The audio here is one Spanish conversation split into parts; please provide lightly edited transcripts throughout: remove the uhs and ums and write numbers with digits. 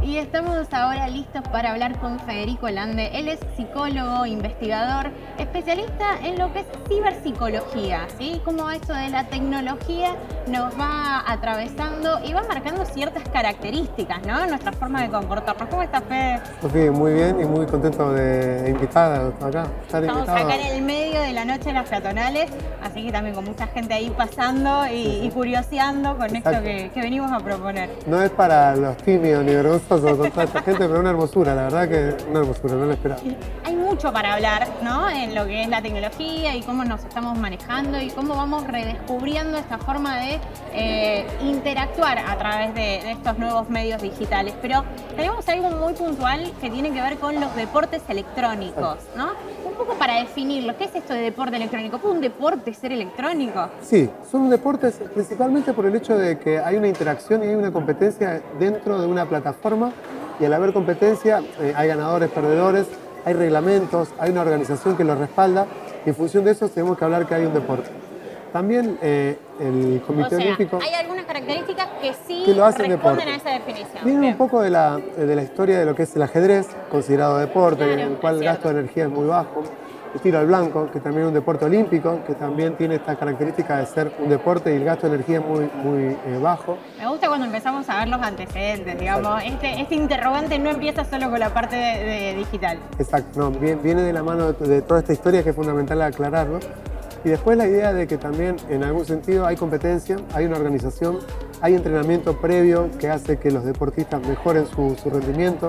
Y estamos ahora listos para hablar con Federico Lande. Él es psicólogo, investigador, especialista en lo que es ciberpsicología, ¿sí? Cómo esto de la tecnología nos va atravesando y va marcando ciertas características, ¿no? Nuestra forma de comportarnos. ¿Cómo estás, Fede? Sofi, muy bien y muy contento de invitada acá, estar Estamos invitado. acá en el medio de la noche de las peatonales, así que también con mucha gente ahí pasando y curioseando con Exacto. esto que venimos a proponer. No es para los tímidos ni vergonzosos con toda esta gente, pero una hermosura, la verdad que una hermosura, no lo esperaba. Hay mucho para hablar, ¿no? En lo que es la tecnología y cómo nos estamos manejando y cómo vamos redescubriendo esta forma de interactuar a través de estos nuevos medios digitales. Pero tenemos algo muy puntual que tiene que ver con los deportes electrónicos, ¿no? Un poco para definirlo, ¿qué es esto de deporte electrónico? ¿Puede un deporte ser electrónico? Sí, son deportes principalmente por el hecho de que hay una interacción y hay una competencia dentro de una plataforma y al haber competencia hay ganadores, perdedores, hay reglamentos, hay una organización que los respalda y en función de eso tenemos que hablar que hay un deporte. También el Comité O sea, Olímpico hay algunas características que sí que lo hacen responden deporte. a esa definición. Viene Bien. un poco de la historia de lo que es el ajedrez, considerado deporte, Claro, en el cual es el gasto cierto. de energía es muy bajo. El tiro al blanco, que también es un deporte olímpico, que también tiene esta característica de ser un deporte y el gasto de energía es muy bajo. Me gusta cuando empezamos a ver los antecedentes, digamos. Este interrogante no empieza solo con la parte de digital. Exacto, no, viene de la mano de toda esta historia que es fundamental aclararlo. Y después la idea de que también en algún sentido hay competencia, hay una organización, hay entrenamiento previo que hace que los deportistas mejoren su rendimiento.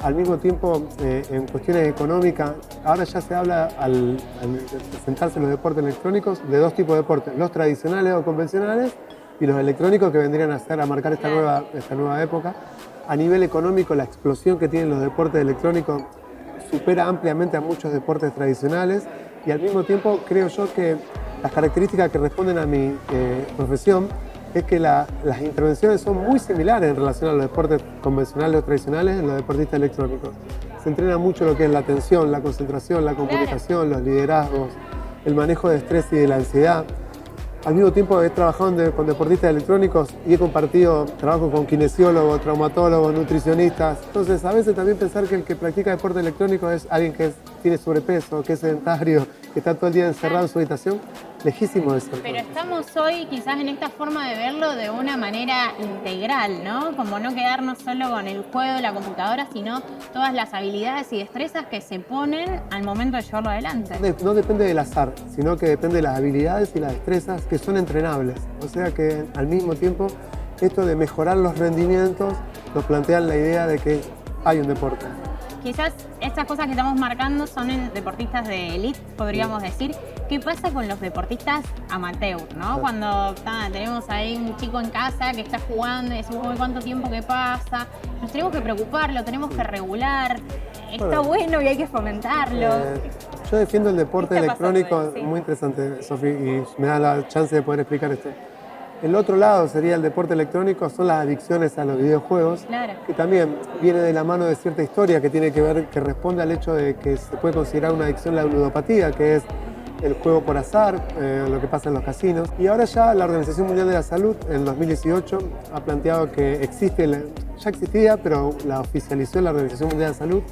Al mismo tiempo, en cuestiones económicas, ahora ya se habla al presentarse los deportes electrónicos de dos tipos de deportes, los tradicionales o convencionales y los electrónicos que vendrían a marcar esta nueva época. A nivel económico, la explosión que tienen los deportes electrónicos supera ampliamente a muchos deportes tradicionales y al mismo tiempo creo yo que las características que responden a mi profesión es que las intervenciones son muy similares en relación a los deportes convencionales o tradicionales en los deportistas electrónicos. Se entrena mucho lo que es la atención, la concentración, la comunicación, los liderazgos, el manejo de estrés y de la ansiedad. Al mismo tiempo he trabajado con deportistas electrónicos y he compartido trabajo con kinesiólogos, traumatólogos, nutricionistas. Entonces a veces también pensar que el que practica deporte electrónico es alguien que tiene sobrepeso, que es sedentario, que está todo el día encerrado en su habitación, lejísimo de eso. Pero estamos hoy quizás en esta forma de verlo de una manera integral, ¿no? Como no quedarnos solo con el juego de la computadora, sino todas las habilidades y destrezas que se ponen al momento de llevarlo adelante. No depende del azar, sino que depende de las habilidades y las destrezas que son entrenables. O sea que al mismo tiempo esto de mejorar los rendimientos nos plantean la idea de que hay un deporte. Quizás estas cosas que estamos marcando son en deportistas de élite, podríamos decir. ¿Qué pasa con los deportistas amateur, no? Cuando tenemos ahí un chico en casa que está jugando y decimos, ¿cuánto tiempo que pasa? Nos tenemos que preocupar, lo tenemos que regular. Está bueno y hay que fomentarlo. Yo defiendo el deporte ¿Qué está electrónico, pasando ahí? Sí. muy interesante, Sofi, y me da la chance de poder explicar esto. El otro lado sería el deporte electrónico, son las adicciones a los videojuegos, Claro. que también viene de la mano de cierta historia que tiene que ver, que responde al hecho de que se puede considerar una adicción la ludopatía, que es el juego por azar, lo que pasa en los casinos. Y ahora ya la Organización Mundial de la Salud, en 2018, ha planteado que ya existía, pero la oficializó la Organización Mundial de la Salud,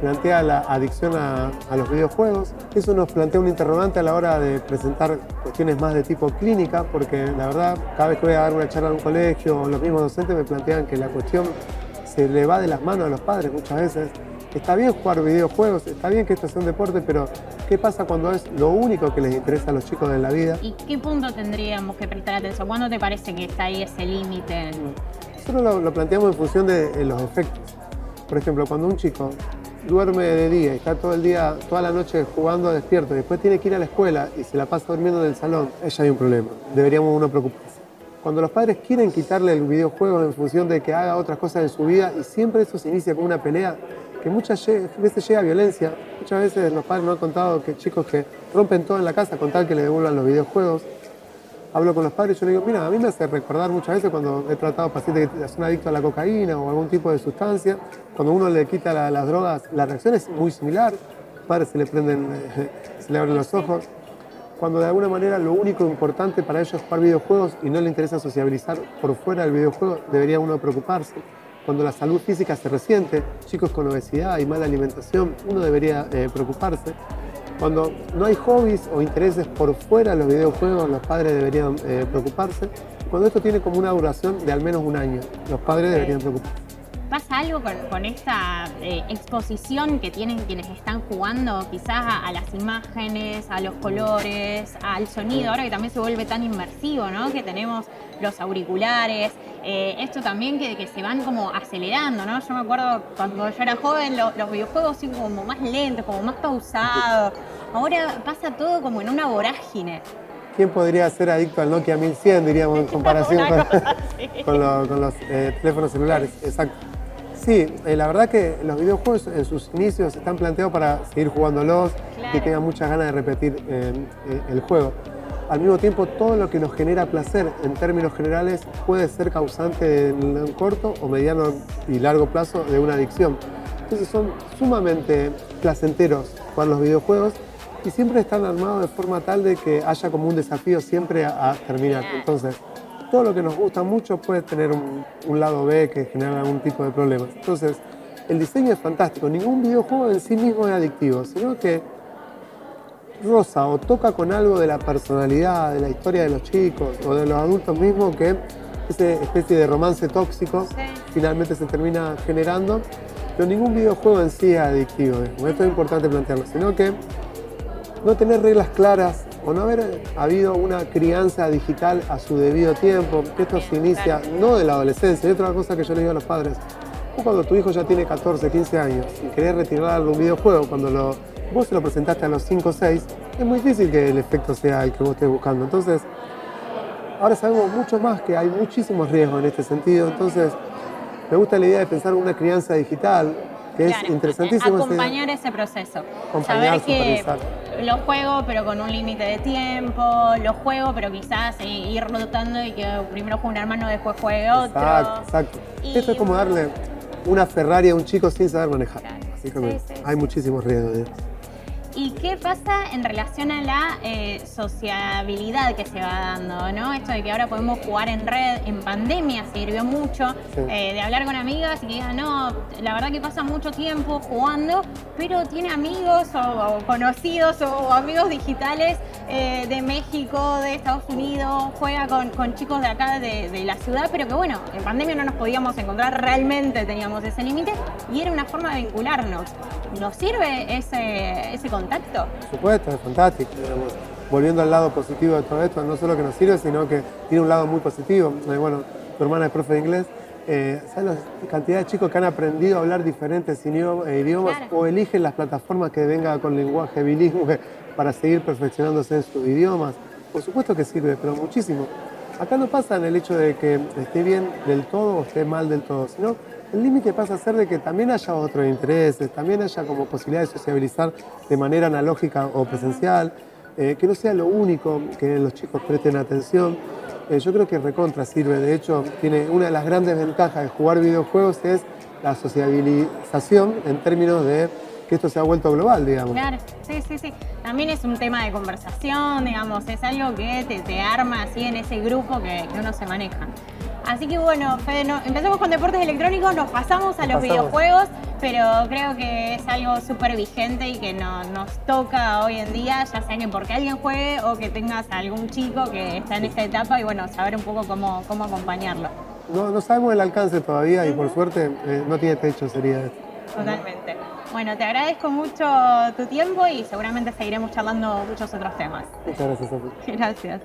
plantea la adicción a los videojuegos. Eso nos plantea un interrogante a la hora de presentar cuestiones más de tipo clínica, porque la verdad, cada vez que voy a dar una charla en un colegio, los mismos docentes me plantean que la cuestión se le va de las manos a los padres muchas veces. Está bien jugar videojuegos, está bien que esto sea un deporte, pero ¿qué pasa cuando es lo único que les interesa a los chicos en la vida? ¿Y qué punto tendríamos que prestar atención? ¿Cuándo te parece que está ahí ese límite? Nosotros lo planteamos en función de los efectos. Por ejemplo, cuando un chico duerme de día y está todo el día, toda la noche jugando despierto y después tiene que ir a la escuela y se la pasa durmiendo en el salón, ya hay un problema. Deberíamos uno preocuparse. Cuando los padres quieren quitarle el videojuego en función de que haga otras cosas en su vida y siempre eso se inicia con una pelea, que muchas veces llega a violencia. Muchas veces los padres nos han contado que chicos que rompen todo en la casa con tal que le devuelvan los videojuegos. Hablo con los padres y yo le digo, mira, a mí me hace recordar muchas veces cuando he tratado pacientes que son adictos a la cocaína o algún tipo de sustancia, cuando uno le quita las drogas, la reacción es muy similar. Los padres se le prenden, se le abren los ojos. Cuando de alguna manera lo único importante para ellos es jugar videojuegos y no le interesa sociabilizar por fuera del videojuego, debería uno preocuparse. cuando la salud física se resiente, chicos con obesidad y mala alimentación, uno debería preocuparse. Cuando no hay hobbies o intereses por fuera de los videojuegos, los padres deberían preocuparse. Cuando esto tiene como una duración de al menos un año, los padres deberían preocuparse. ¿Pasa algo con esta exposición que tienen quienes están jugando quizás a las imágenes, a los colores, al sonido? Ahora que también se vuelve tan inmersivo, ¿no? Que tenemos los auriculares, esto también que se van como acelerando, ¿no? Yo me acuerdo cuando yo era joven, los videojuegos iban como más lentos, como más pausados. Ahora pasa todo como en una vorágine. ¿Quién podría ser adicto al Nokia 1100, diríamos, en comparación con los teléfonos celulares? Exacto. Sí, la verdad que los videojuegos en sus inicios están planteados para seguir jugándolos, que tengan muchas ganas de repetir el juego. Al mismo tiempo, todo lo que nos genera placer en términos generales puede ser causante en un corto o mediano y largo plazo de una adicción. Entonces son sumamente placenteros jugar los videojuegos y siempre están armados de forma tal de que haya como un desafío siempre a terminar. Entonces, todo lo que nos gusta mucho puede tener un lado B que genera algún tipo de problemas. Entonces, el diseño es fantástico. Ningún videojuego en sí mismo es adictivo, sino que roza o toca con algo de la personalidad, de la historia de los chicos o de los adultos mismos, que esa especie de romance tóxico finalmente se termina generando. Pero ningún videojuego en sí es adictivo. Esto es importante plantearlo, sino que no tener reglas claras o no haber habido una crianza digital a su debido tiempo, que esto se inicia no de la adolescencia. Y otra cosa que yo les digo a los padres, cuando tu hijo ya tiene 14, 15 años y querés retirarle un videojuego, cuando vos se lo presentaste a los 5 o 6, es muy difícil que el efecto sea el que vos estés buscando. Entonces, ahora sabemos mucho más, que hay muchísimos riesgos en este sentido. Entonces, me gusta la idea de pensar en una crianza digital, que es interesantísimo. Acompañar ese proceso. Saber que lo juego pero con un límite de tiempo, lo juego pero quizás ir rotando y que primero juegue un hermano, después juegue otro. Exacto. Esto es como darle una Ferrari a un chico sin saber manejar. Así que hay muchísimos riesgos de eso. ¿Y qué pasa en relación a la sociabilidad que se va dando, ¿no? Esto de que ahora podemos jugar en red, en pandemia sirvió mucho, de hablar con amigas y que digan, no, la verdad que pasa mucho tiempo jugando, pero tiene amigos o conocidos o amigos digitales de México, de Estados Unidos, juega con chicos de acá, de la ciudad, pero que bueno, en pandemia no nos podíamos encontrar, realmente teníamos ese límite y era una forma de vincularnos. ¿Nos sirve ese contacto? Por supuesto, es fantástico. Digamos. Volviendo al lado positivo de todo esto, no solo que nos sirve, sino que tiene un lado muy positivo. Bueno, tu hermana es profe de inglés. ¿Sabes la cantidad de chicos que han aprendido a hablar diferentes idiomas o eligen las plataformas que vengan con lenguaje bilingüe para seguir perfeccionándose en sus idiomas? Por supuesto que sirve, pero muchísimo. Acá no pasa en el hecho de que esté bien del todo o esté mal del todo, sino el límite pasa a ser de que también haya otros intereses, también haya como posibilidad de sociabilizar de manera analógica o presencial, que no sea lo único que los chicos presten atención. Yo creo que recontra sirve. De hecho, tiene una de las grandes ventajas de jugar videojuegos es la sociabilización en términos de que esto se ha vuelto global, digamos. Claro, sí. También es un tema de conversación, digamos, es algo que te arma así en ese grupo que uno se maneja. Así que bueno, Fede, empezamos con deportes electrónicos, nos pasamos a los videojuegos, pero creo que es algo súper vigente y que nos toca hoy en día, ya sea que porque alguien juegue o que tengas a algún chico que está en esta etapa y bueno, saber un poco cómo acompañarlo. No sabemos el alcance todavía y por suerte no tiene techo, sería esto. Totalmente. Bueno, te agradezco mucho tu tiempo y seguramente seguiremos charlando muchos otros temas. Muchas gracias, Sofía. Gracias.